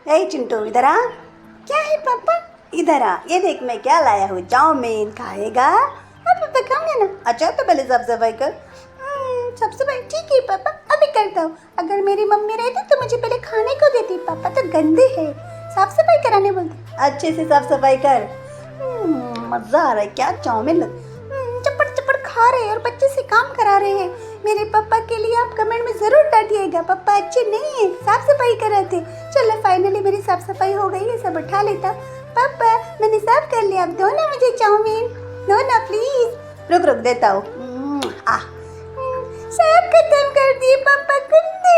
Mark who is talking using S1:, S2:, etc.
S1: ए चिंटू इधर आ। क्या है पापा? इधर आ, ये देख मैं क्या लाया हूँ, चाउमीन खाएगा? हाँ पापा खाऊंगा ना। अच्छा तो पहले साफ सफाई कर। साफ सफाई ठीक है पापा, अभी करता हूँ। अगर मेरी मम्मी रहती तो मुझे पहले खाने को देती, पापा तो गंदे है, साफ सफाई कराने बोलते। अच्छे से साफ सफाई कर। मजा आ रहा है क्या, चाउमीन चपड़ चपड़ खा रहे हैं और बच्चे से काम करा रहे हैं। मेरे पापा के लिए आप कमेंट में जरूर डालिएगा, पापा अच्छे नहीं है, साफ सफाई कराते। चलो फाइनली मेरी साफ सफाई हो गई है, सब उठा लेता। पापा मैंने साफ कर लिया, अब दो ना मुझे चाउमीन, दो ना प्लीज। रुक रुक देता हूँ। सब खत्म कर दिए पापा,